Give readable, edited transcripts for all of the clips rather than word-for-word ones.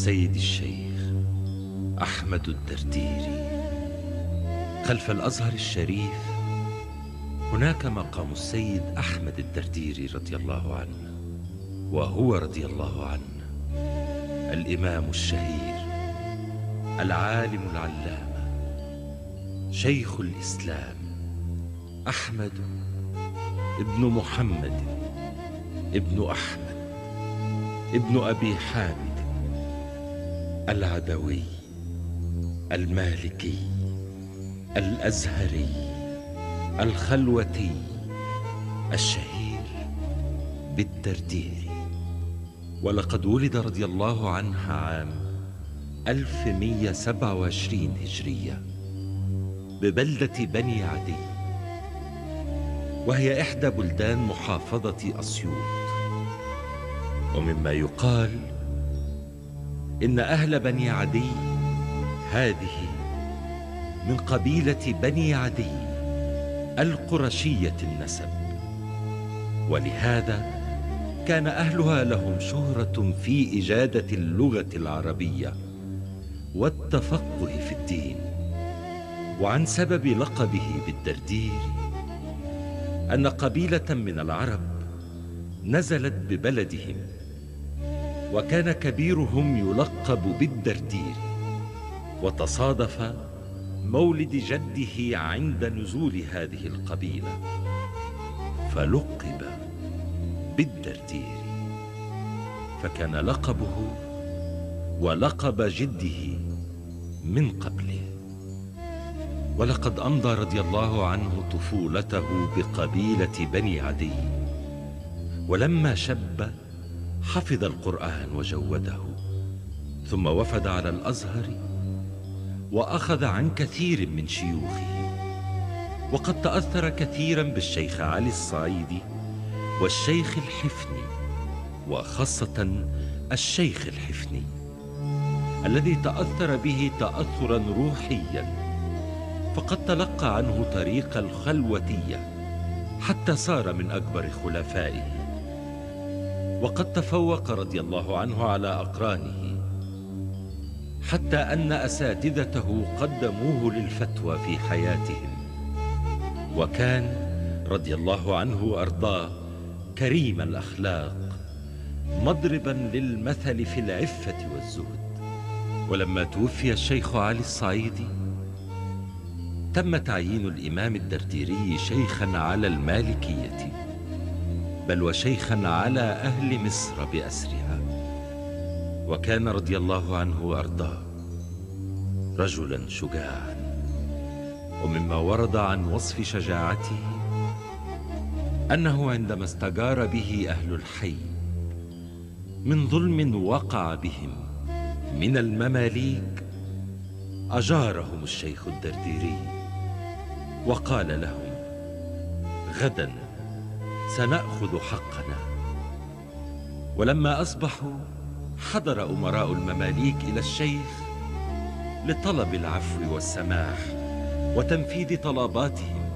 السيد الشيخ أحمد الدرديري. خلف الأزهر الشريف هناك مقام السيد أحمد الدرديري رضي الله عنه، وهو رضي الله عنه الإمام الشهير العالم العلامة شيخ الإسلام أحمد ابن محمد ابن أحمد ابن أبي حامد العدوي المالكي الأزهري الخلوتي الشهير بالدرديري. ولقد ولد رضي الله عنه عام 1127 هجرية ببلدة بني عدي، وهي إحدى بلدان محافظة أسيوط. ومما يقال إن أهل بني عدي هذه من قبيلة بني عدي القرشية النسب، ولهذا كان أهلها لهم شهرة في إجادة اللغة العربية والتفقه في الدين. وعن سبب لقبه بالدردير أن قبيلة من العرب نزلت ببلدهم، وكان كبيرهم يلقب بالدردير، وتصادف مولد جده عند نزول هذه القبيلة فلقب بالدردير، فكان لقبه ولقب جده من قبله. ولقد أمضى رضي الله عنه طفولته بقبيلة بني عدي، ولما شب حفظ القرآن وجوده، ثم وفد على الأزهر وأخذ عن كثير من شيوخه، وقد تأثر كثيرا بالشيخ علي الصعيدي والشيخ الحفني، وخاصة الشيخ الحفني الذي تأثر به تأثرا روحيا، فقد تلقى عنه طريق الخلوتية حتى صار من أكبر خلفائه، وقد تفوق رضي الله عنه على أقرانه، حتى أن أساتذته قدموه للفتوى في حياتهم. وكان رضي الله عنه وأرضاه كريم الأخلاق، مضربا للمثل في العفة والزهد. ولما توفي الشيخ علي الصعيدي تم تعيين الإمام الدرديري شيخا على المالكية، بل وشيخا على أهل مصر بأسرها. وكان رضي الله عنه وأرضاه رجلا شجاعا، ومما ورد عن وصف شجاعته أنه عندما استجار به أهل الحي من ظلم وقع بهم من المماليك أجارهم الشيخ الدرديري وقال لهم: غدا سنأخذ حقنا. ولما أصبحوا حضر أمراء المماليك إلى الشيخ لطلب العفو والسماح وتنفيذ طلباتهم،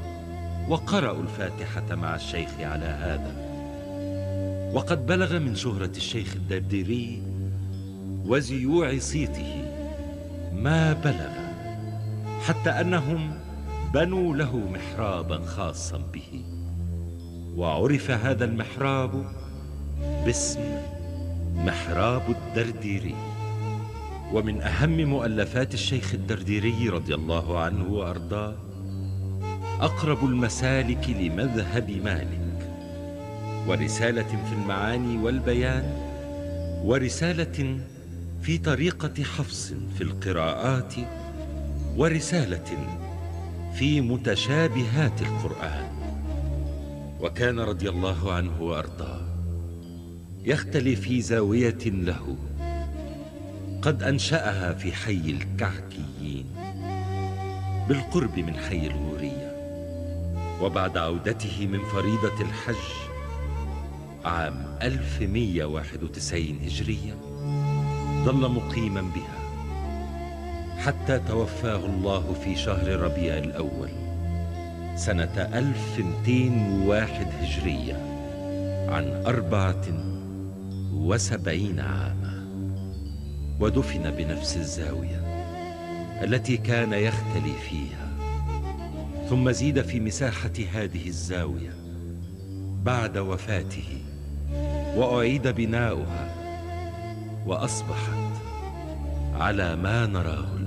وقرأوا الفاتحة مع الشيخ على هذا. وقد بلغ من شهرة الشيخ الدرديري وزيوع صيته ما بلغ، حتى أنهم بنوا له محرابا خاصا به، وعرف هذا المحراب باسم محراب الدرديري. ومن أهم مؤلفات الشيخ الدرديري رضي الله عنه وأرضاه أقرب المسالك لمذهب مالك، ورسالة في المعاني والبيان، ورسالة في طريقة حفص في القراءات، ورسالة في متشابهات القرآن. وكان رضي الله عنه وأرضاه يختلي في زاوية له قد أنشأها في حي الكعكيين بالقرب من حي الغورية. وبعد عودته من فريضة الحج عام 1191 هجرية ظل مقيما بها حتى توفاه الله في شهر ربيع الأول سنة 1201 هجرية عن 74 عاما. ودفن بنفس الزاوية التي كان يختلي فيها، ثم زيد في مساحة هذه الزاوية بعد وفاته وأعيد بناؤها، وأصبحت على ما نراه